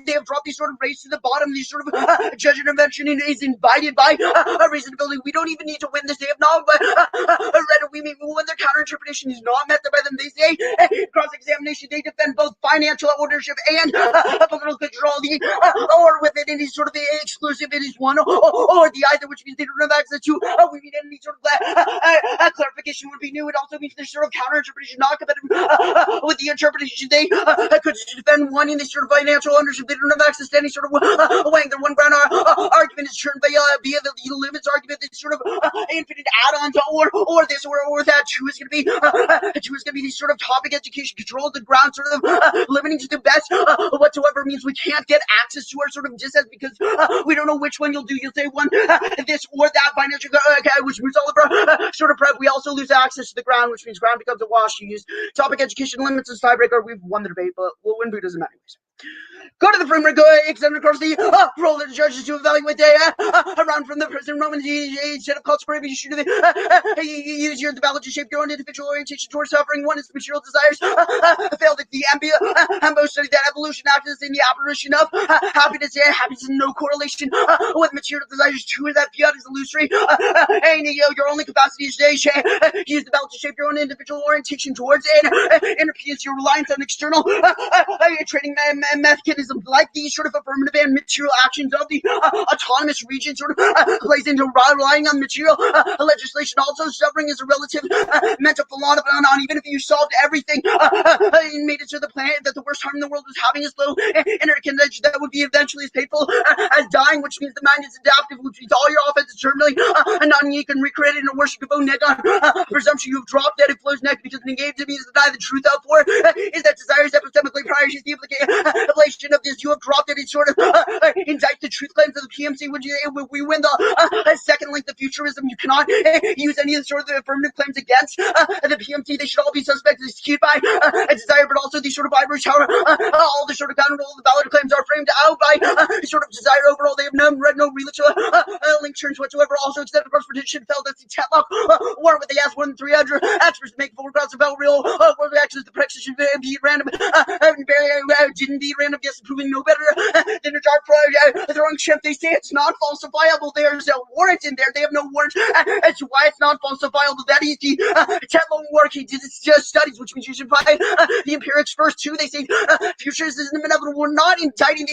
They have dropped these sort of race to the bottom. These sort of judge intervention is invited by reasonability. We don't even need to win this. They have not read it. We mean when their counter interpretation is not met by them. They say cross examination. They defend both financial ownership and political control. Or with it is sort of exclusive. It is one or the either, which means they don't have access to. We mean any sort of clarification would be new. It also means there's sort of counter interpretation not competitive with the interpretation. They could defend one in this sort of financial ownership. They don't have access to any sort of weighing. Their one ground argument is turned via the limits argument. This sort of infinite add-ons or this or that. Two is going to be the sort of topic education control of the ground sort of limiting to the best whatsoever means we can't get access to our sort of dissets because we don't know which one you'll do. You'll say one this or that financial which moves all of our sort of prep. We also lose access to the ground, which means ground becomes a wash. You use topic education limits as tiebreaker. We've won the debate, but we'll win Buddhism anyways. Go to the perimeter, go extend across the roll of the judges to evaluate the around from the prison Roman instead of called spray, you use your develop to shape your own individual orientation towards suffering. One is the material desires failed at the ambo study that evolution after in the apparition of happiness. Happiness is no correlation with material desires. Two is that fiat is illusory. And your only capacity is to use the belt to shape your own individual orientation towards inner peace. Your reliance on external training mechanisms like these sort of affirmative and material actions of the autonomous region sort of plays into relying on material legislation. Also, suffering is a relative mental phenomenon. Even if you solved everything and made it to the planet that the worst harm in the world is having is low interconnection, that would be eventually as painful as dying, which means the mind is adaptive, which means all your offense is terminally non-unique and recreated in a worship of negon presumption. You've dropped dead, it flows next because negate to me is to deny the truth out for is that desire is epistemically prior to the application of this. You have dropped it. It sort of indict the truth claims of the PMC. We win the second link, the futurism. You cannot use any of the sort of the affirmative claims against the PMC. They should all be suspected as skewed by a desire, but also these sort of ivory tower. All the sort of counter all the valid claims are framed out by sort of desire overall. They have no relative link terms whatsoever. Also, extended across petition felt that the Tetlock war with the S 1-300 experts to make full across about real world actions. The practice should be random. Didn't be random. Yes, proving no better than a dark the wrong shift. They say it's not falsifiable. There's a warrant in there. They have no warrant as to why it's not falsifiable. That is the Tetlock work. He did just studies, which means you should find the empirics first too. They say futurism is inevitable. We're not indicting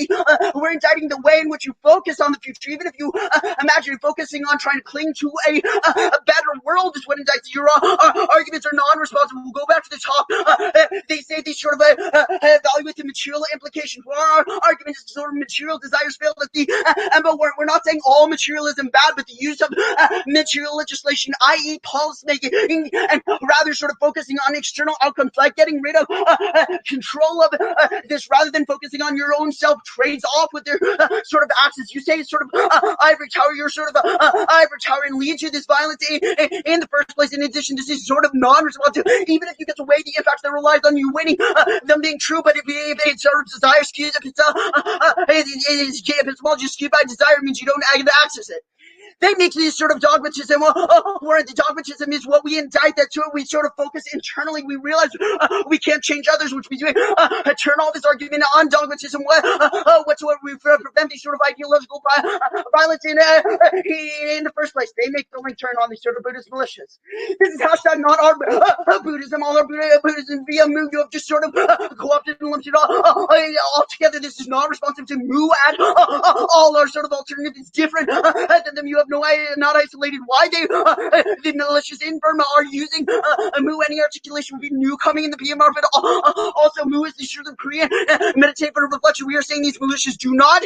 we're indicting the way in which you focus on the future. Even if you imagine you're focusing on trying to cling to a better world is what indicts your arguments are non-responsive. We'll go back to the top. They say these sort of evaluate the material implications. For our argument is sort of material desires failed at the but we're not saying all materialism bad, but the use of material legislation, i.e. policy making, and rather sort of focusing on external outcomes, like getting rid of control of this rather than focusing on your own self, trades off with their sort of axis. You say it's sort of ivory tower, you're sort of ivory tower and lead to this violence in the first place. In addition, this is sort of non-responsive. Even if you get to weigh the impact that relies on you winning, them being true, but if it's sort of desire skewed, if it's well just skewed by desire, means you don't access it. They make these sort of dogmatism, where the dogmatism is what we indict that to it. We sort of focus internally. We realize we can't change others, which means we turn all this argument on dogmatism whatsoever. We prevent these sort of ideological violence in the first place. They make the link turn on these sort of Buddhist militias. This is hashtag not our Buddhism, all our Buddhism via Mu. You have just sort of co-opted and lumped it all together. This is not responsive to Mu at all our sort of alternatives different than them. You have not isolated why the militias in Burma are using Mu. Any articulation would be new coming in the PMR, but also Mu is the sort of Korean meditate for reflection. We are saying these militias do not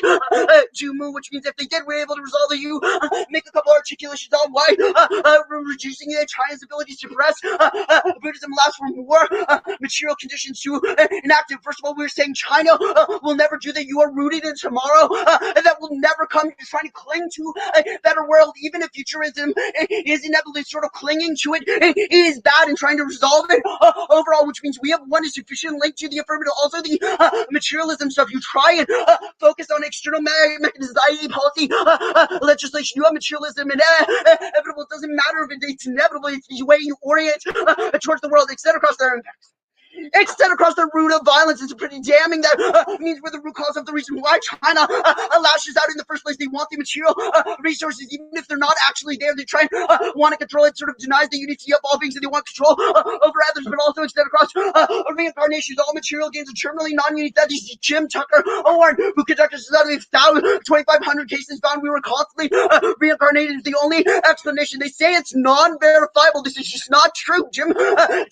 do Mu, which means if they did, we're able to resolve the U, make a couple articulations on why reducing China's ability to suppress Buddhism allows for more material conditions to enact it. First of all, we're saying China will never do that. You are rooted in tomorrow, and that will never come. You're trying to cling to a better world, even if futurism is inevitably sort of clinging to it is bad and trying to resolve it overall, which means we have one sufficient link to the affirmative. Also, the materialism stuff. You try and focus on external mechanisms, i.e. policy, legislation. You have materialism, and inevitable. It doesn't matter if it's inevitable. It's the way you orient towards the world, extend across their impacts. Extend across the root of violence. It's pretty damning. That means we're the root cause of the reason why China lashes out in the first place. They want the material resources, even if they're not actually there. They try and want to control it. Sort of denies the unity of all beings, and they want control over others. But also extend across reincarnations. All material gains are terminally non-unique. That is Jim Tucker Owen, who conducted a study of 2,500 cases, found we were constantly reincarnated. Is the only explanation. They say it's non-verifiable. This is just not true. Jim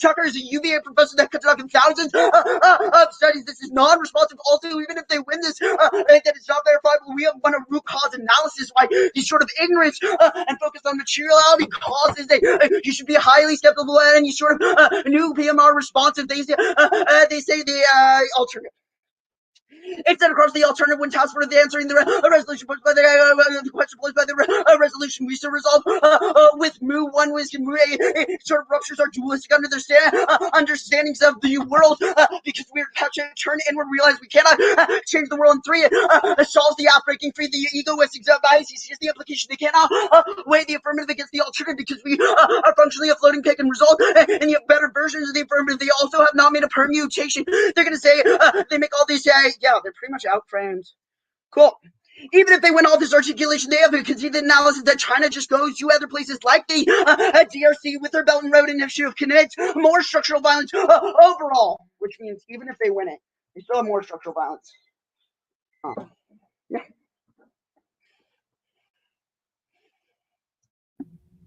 Tucker is a UVA professor that conducted thousands of studies. This is non-responsive. Also, even if they win this, that it's not verifiable, we have won a root cause analysis. Why these sort of ignorance and focus on materiality causes you should be highly skeptical and you sort of new PMR responsive. They say the alternate. Extend across the alternative when tasked with answering the resolution posed by the question posed by the resolution we should resolve with Mu 1 wisdom. Sort of ruptures our dualistic understandings of the world because we're catching a turn and we realize we cannot change the world. In 3, solves the app breaking free the egoistic biases. Here's the application. They cannot weigh the affirmative against the alternative because we are functionally a floating pick and result, and yet better versions of the affirmative. They also have not made a permutation. They're going to say they make all these, yeah, they're pretty much outframed. Cool. Even if they win all this articulation, they have a conceded analysis that China just goes to other places like the DRC with their Belt and Road Initiative commits more structural violence overall, which means even if they win it, they still have more structural violence. Yeah.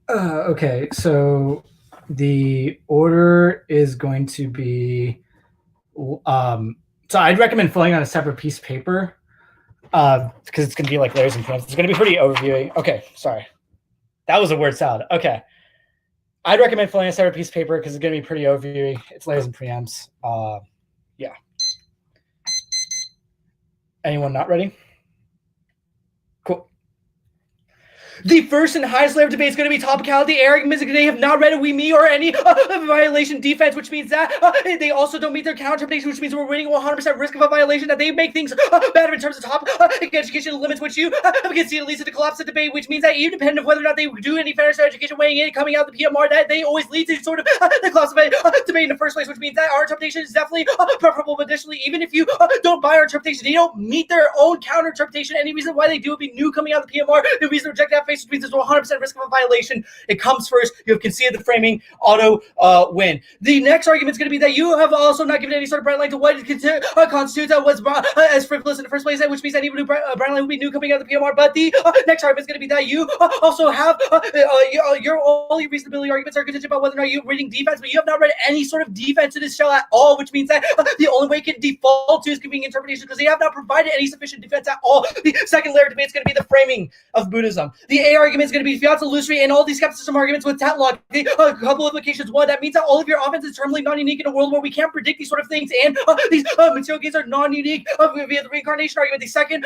Okay, so the order is going to be, so I'd recommend filling out a separate piece of paper because it's going to be like layers and preamps. It's going to be pretty overviewing. Okay, sorry. That was a word salad. Okay. I'd recommend filling out a separate piece of paper because it's going to be pretty overviewing. It's layers and preamps. Yeah. Anyone not ready? Cool. The first and highest layer of debate is going to be topicality, arguments. They have not read a we, me, or any violation defense, which means that they also don't meet their counterpretation, which means we're winning 100% risk of a violation, that they make things better in terms of top education limits, which you can see at least at the collapse of debate, which means that even dependent of whether or not they do any financial education weighing in, coming out the PMR, that they always lead to sort of the collapse of debate in the first place, which means that our interpretation is definitely preferable. But additionally, even if you don't buy our interpretation, they don't meet their own counter interpretation. Any reason why they do would be new coming out of the PMR. The reason to reject that face, which means there's 100% risk of a violation. It comes first. You have conceded the framing, auto win. The next argument is going to be that you have also not given any sort of bright line to what constitutes was as frivolous in the first place, which means any new bright line would be new coming out of the PMR. But the next argument is going to be that you also have your only reasonability arguments are contingent about whether or not you're reading defense, but you have not read any sort of defense in this shell at all, which means that the only way you can default to is giving interpretation because they have not provided any sufficient defense at all. The second layer of debate is going to be the framing of Buddhism. The A argument is going to be fiat illusory and all these skepticism arguments with Tatlock. A couple of implications. One, that means that all of your offense is terminally non-unique in a world where we can't predict these sort of things, and these material gains are non-unique via the reincarnation argument. The second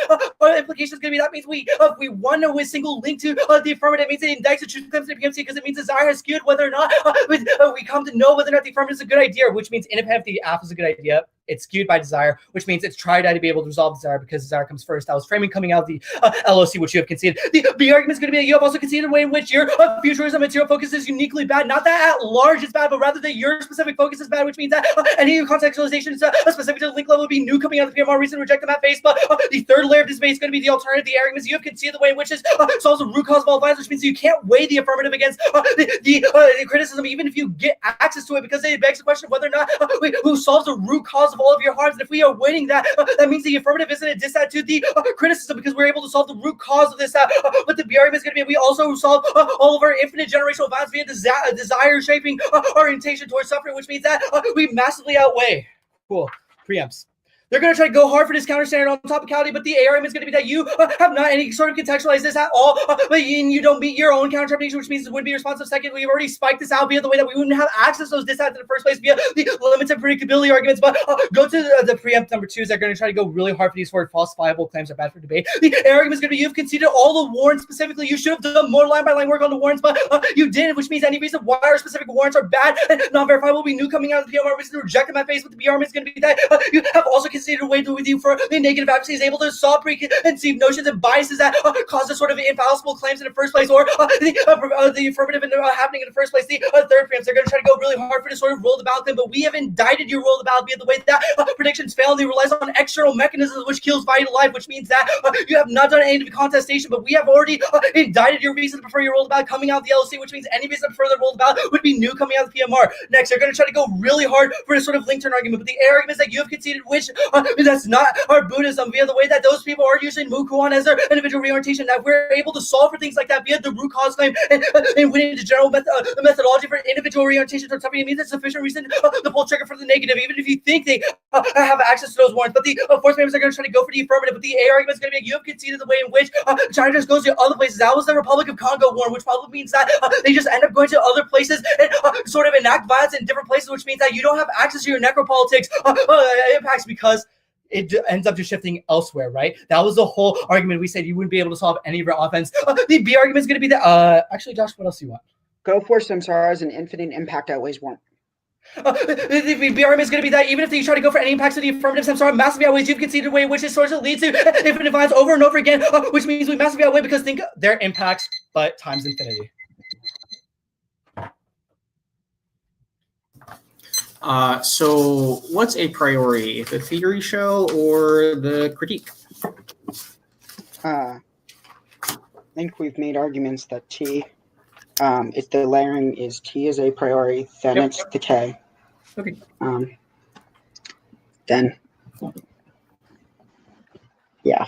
implication is going to be that means we won with single link to the affirmative. It means it indicts the truth claims to PMC because it means desire has skewed whether or not we come to know whether or not the affirmative is a good idea, which means independent if the app is a good idea. It's skewed by desire, which means it's tried to be able to resolve desire because desire comes first. That was framing coming out of the LOC, which you have conceded. The argument is going to be that you have also conceded a way in which your futurism material focus is uniquely bad. Not that at large is bad, but rather that your specific focus is bad, which means that any contextualization specific to the link level would be new coming out of the PMR. Reason to reject them at face. But the third layer of this debate is going to be the alternative. The arguments you have conceded the way in which this solves the root cause of all violence, which means you can't weigh the affirmative against the criticism, even if you get access to it, because it begs the question of whether or not who solves the root cause of all of your harms. And if we are winning that, that means the affirmative isn't a diss to the criticism because we're able to solve the root cause of this. But the B argument is going to be we also solve all of our infinite generational violence via desire shaping orientation towards suffering, which means that we massively outweigh. Cool. Preamps. They're going to try to go hard for this counter standard on topicality, but the A argument is going to be that you have not any sort of contextualized this at all, but you don't meet your own counter interpretation, which means it wouldn't be responsive. Second, we've already spiked this out via the way that we wouldn't have access to those distats in the first place via the limited predictability arguments. But go to the preempt number 2. They're going to try to go really hard for these sort of falsifiable claims are bad for debate. The A argument is going to be you've conceded all the warrants specifically. You should have done more line by line work on the warrants, but you didn't, which means any reason why our specific warrants are bad and not verifiable will be new coming out of the PMR. Reason to reject them at face. With the B argument is going to be that you have also conceded a way to with you for the negative advocacy is able to solve preconceived notions and biases that cause the sort of infallible claims in the first place, or the affirmative happening in the first place. The third preempts, they're going to try to go really hard for this sort of roll the ballot claim, but we have indicted your roll the ballot via the way that predictions fail, and they relies on external mechanisms which kills vital life, which means that you have not done any contestation, but we have already indicted your reason to prefer your roll the ballot coming out of the LLC, which means any reason to prefer the roll the ballot would be new coming out of the PMR. Next, they're going to try to go really hard for this sort of link turn argument, but the A argument is that you have conceded, which that's not our Buddhism, via the way that those people are using Mukuan as their individual reorientation, that we're able to solve for things like that via the root cause claim and winning the general methodology for individual reorientation towards something. It means it's sufficient reason to pull trigger for the negative, even if you think they have access to those warrants. But the fourth members are going to try to go for the affirmative, but the A argument is going to be you have conceded the way in which China just goes to other places. That was the Republic of Congo war, which probably means that they just end up going to other places and sort of enact violence in different places, which means that you don't have access to your necropolitics impacts because it ends up just shifting elsewhere, right? That was the whole argument. We said you wouldn't be able to solve any of your offense. The B argument is going to be that. Actually, Josh, what else do you want? Go for samsaras and infinite impact outweighs one. The B argument is going to be that even if you try to go for any impacts of the affirmative samsara, massively outweighs you've conceded away, which is source that leads to infinite violence over and over again, which means we massively outweigh because think their impacts, but times infinity. So what's a priority, the theory shell or the critique? I think we've made arguments that T, if the layering is T is a priori, then it's the K. Okay. Then, yeah.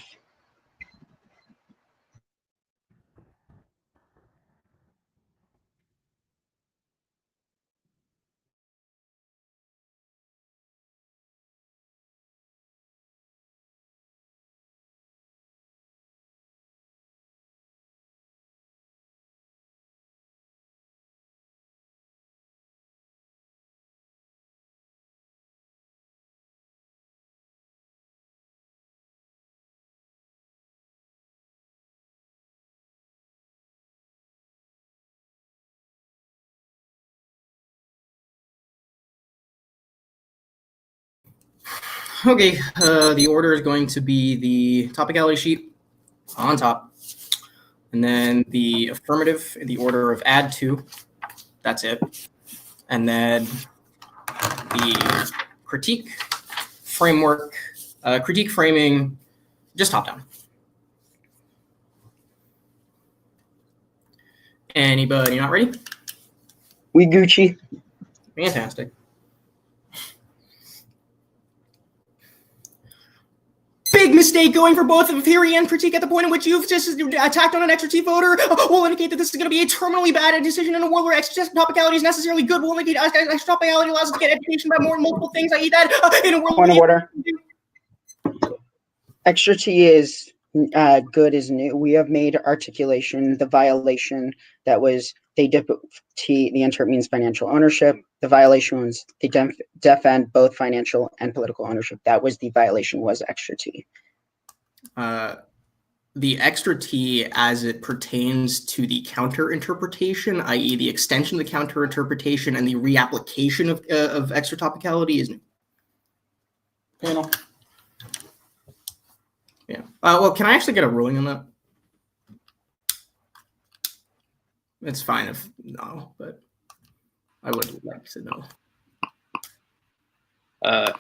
Okay, the order is going to be the topicality sheet on top, and then the affirmative in the order of add to. That's it. And then the critique framework, critique framing, just top down. Anybody not ready? We Gucci. Fantastic. Big mistake going for both theory and critique at the point in which you've just attacked on an extra T voter will indicate that this is going to be a terminally bad decision in a world where extra topicality is necessarily good. Will indicate extra topicality allows us to get education by more and multiple things. I.e. that in a world Point of order. Extra T is good is new. We have made articulation the violation that was they dip T. The interp means financial ownership. The violation was they defend both financial and political ownership. That was the violation was extra T. The extra T as it pertains to the counter interpretation, i.e. the extension of the counter interpretation and the reapplication of extra topicality is new. Panel. Yeah. Well, can I actually get a ruling on that? It's fine if no, but I would like to know.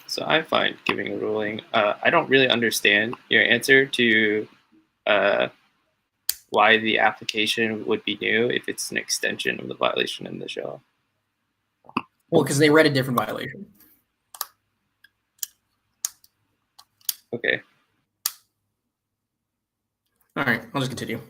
So I'm fine giving a ruling. I don't really understand your answer to why the application would be new if it's an extension of the violation in the shell. Well, because they read a different violation. Okay. All right, I'll just continue.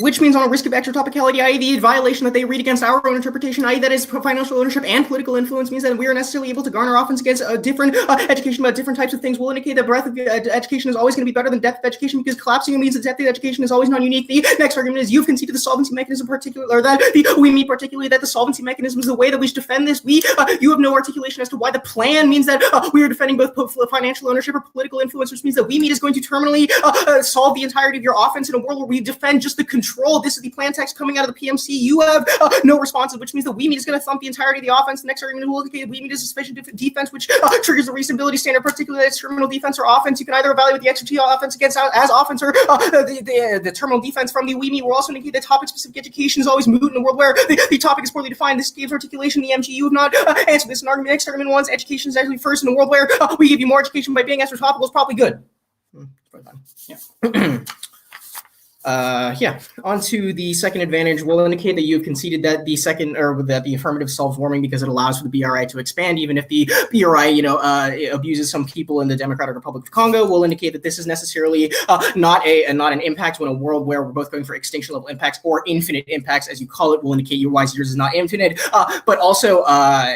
Which means on a risk of extra topicality, i.e. the violation that they read against our own interpretation, i.e. that is financial ownership and political influence, means that we are necessarily able to garner offense against different education about different types of things will indicate that breadth of education is always going to be better than depth of education because collapsing means that depth of education is always non-unique. The next argument is you've conceded the solvency mechanism particularly, or that we mean particularly that the solvency mechanism is the way that we should defend this. You have no articulation as to why the plan means that we are defending both financial ownership or political influence, which means that we mean is going to terminally solve the entirety of your offense in a world where we defend just the control. This is the plan text coming out of the PMC. You have no responses, which means that we mean is going to thump the entirety of the offense. The next argument will indicate we mean is a sufficient defense, which triggers the reasonability standard, particularly that it's terminal defense or offense. You can either evaluate the extra T offense against as offense or the terminal defense from the we mean. We're also indicate that topic-specific education is always moot in a world where the topic is poorly defined. This gives articulation. The MG, you have not answered this. An argument. Next argument one's education is actually first in a world where we give you more education by being extra topical is probably good. Yeah. Yeah, on to the second advantage will indicate that you've conceded that the second or that the affirmative solves warming because it allows for the BRI to expand, even if the BRI, abuses some people in the Democratic Republic of Congo. Will indicate that this is necessarily not an impact when a world where we're both going for extinction level impacts or infinite impacts, as you call it, will indicate your yours is not infinite, but also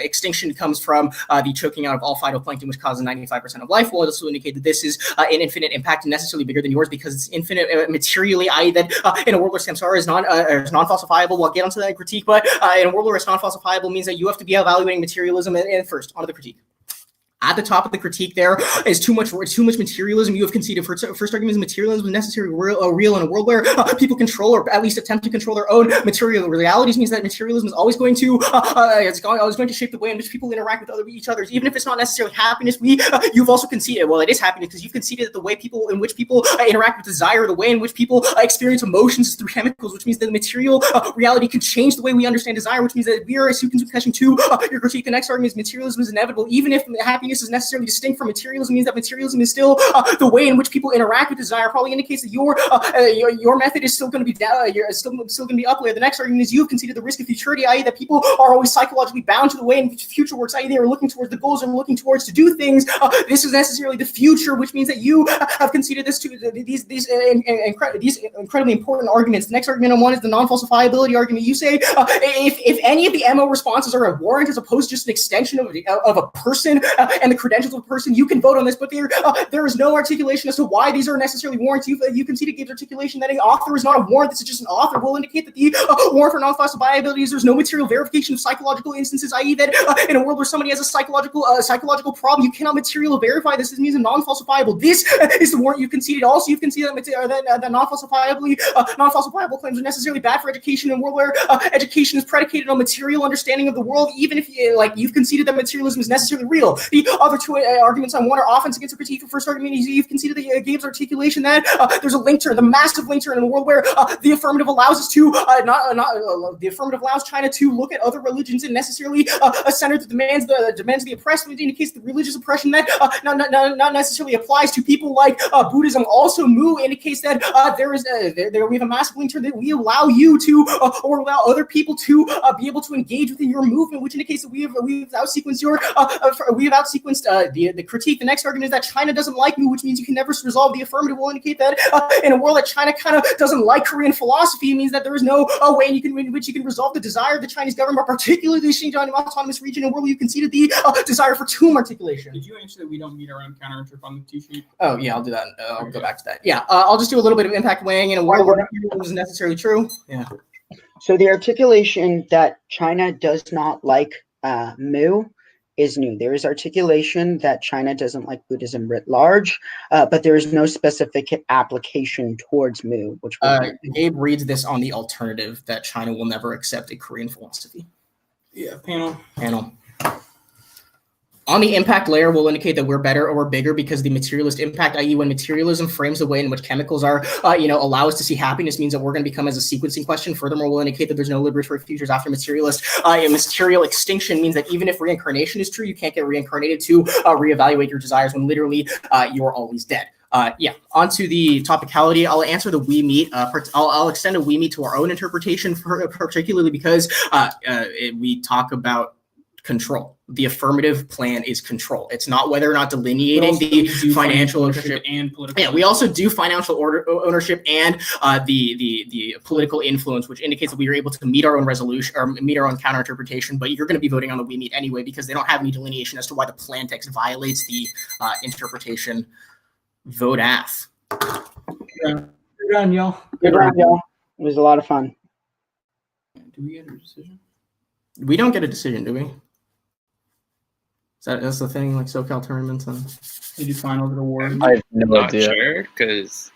extinction comes from the choking out of all phytoplankton, which causes 95% of life. Will also indicate that this is an infinite impact and necessarily bigger than yours because it's infinite materially. That in a world where samsara is non-falsifiable, we'll get onto that critique, but in a world where it's non-falsifiable means that you have to be evaluating materialism and first onto the critique. At the top of the critique there is too much materialism. You have conceded first argument is materialism is necessary real in a world where people control or at least attempt to control their own material realities. Means that materialism is always going to always going to shape the way in which people interact with each other, even if it's not necessarily happiness. You've also conceded, well, it is happiness because you've conceded that the way people interact with desire, the way in which people experience emotions is through chemicals, which means that the material reality can change the way we understand desire, which means that we are a question to your critique. The next argument is materialism is inevitable, even if happiness is necessarily distinct from materialism. Means that materialism is still the way in which people interact with desire. Probably indicates that your method is still going to be still going to be up there. The next argument is you have conceded the risk of futurity, i.e. that people are always psychologically bound to the way in which the future works, i.e. they are looking towards the goals and looking towards to do things. This is necessarily the future, which means that you have conceded this to these incredibly important arguments. The next argument on one is the non-falsifiability argument. You say if any of the MO responses are a warrant as opposed to just an extension of a person and the credentials of a person, you can vote on this, but there is no articulation as to why these are necessarily warrants. You conceded Gabe's articulation that an author is not a warrant. This is just an author will indicate that the warrant for non-falsifiability is there's no material verification of psychological instances, i.e. that in a world where somebody has a psychological problem, you cannot materially verify this. This means a non-falsifiable. This is the warrant you conceded. Also, you've conceded that non-falsifiable claims are necessarily bad for education in a world where education is predicated on material understanding of the world, even if you've conceded that materialism is necessarily real. The other two arguments on one are offense against the critique. The first argument is you've conceded that Gabe's articulation that there's a link turn, the massive link turn in a world where the affirmative allows us to the affirmative allows China to look at other religions and necessarily a center that demands the oppressed. It indicates the religious oppression that not necessarily applies to people like Buddhism. Also, Mu indicates that we have a massive link turn that we allow you to or allow other people to be able to engage within your movement, which indicates that we have outsequenced the critique. The next argument is that China doesn't like Mu, which means you can never resolve. The affirmative will indicate that in a world that China kind of doesn't like Korean philosophy, it means that there is no way in which you can resolve the desire of the Chinese government, particularly the Xinjiang Autonomous Region, and where you conceded the desire for tomb articulation. Did you answer that we don't meet our own counter-interp on the two-sheet? Oh, yeah, I'll do that. I'll go back to that. Yeah, I'll just do a little bit of impact weighing in a world where it isn't necessarily true. Yeah. So the articulation that China does not like Mu is new. There is articulation that China doesn't like Buddhism writ large, but there is no specific application towards Mu. Which Gabe reads this on the alternative that China will never accept a Korean philosophy. Yeah, panel. On the impact layer, we'll indicate that we're better or we're bigger because the materialist impact, i.e. when materialism frames the way in which chemicals are, allow us to see happiness, means that we're going to become as a sequencing question. Furthermore, we'll indicate that there's no liberatory futures after materialist. Material extinction means that even if reincarnation is true, you can't get reincarnated to reevaluate your desires when literally you're always dead. Onto the topicality, I'll answer the we meet. I'll extend a we meet to our own interpretation, particularly because we talk about control. The affirmative plan is control. It's not whether or not delineating the financial ownership and political. Yeah, we also do financial ownership and the political influence, which indicates that we are able to meet our own resolution or meet our own counter interpretation. But you're going to be voting on the we meet anyway because they don't have any delineation as to why the plan text violates the interpretation. Vote AF. Good round, y'all. Good round, y'all. It was a lot of fun. Do we get a decision? We don't get a decision, do we? That's the thing, like SoCal tournaments and They do finals at award. I have no Not idea. sure because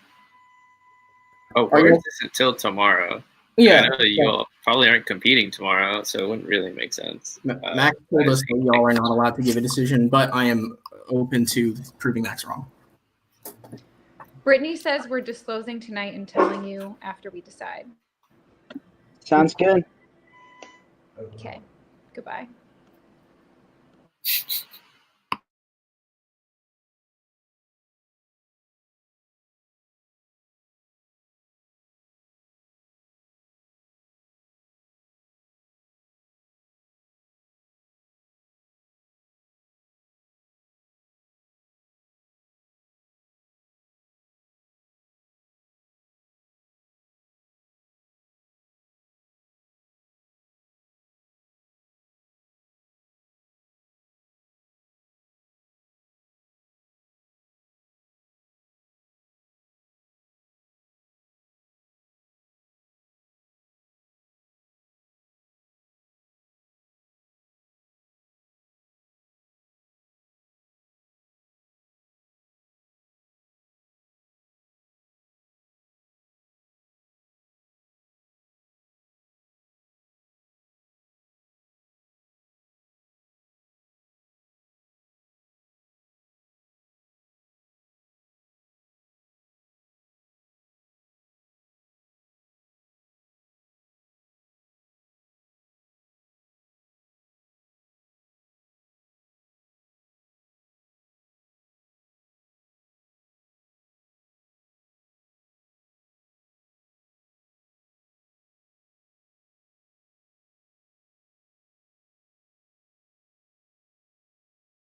awards is until tomorrow. yeah. I know you all probably aren't competing tomorrow, so it wouldn't really make sense. Max told us that y'all are not allowed to give a decision, but I am open to proving Max wrong. Brittany says we're disclosing tonight and telling you after we decide. Sounds good. Okay. Goodbye.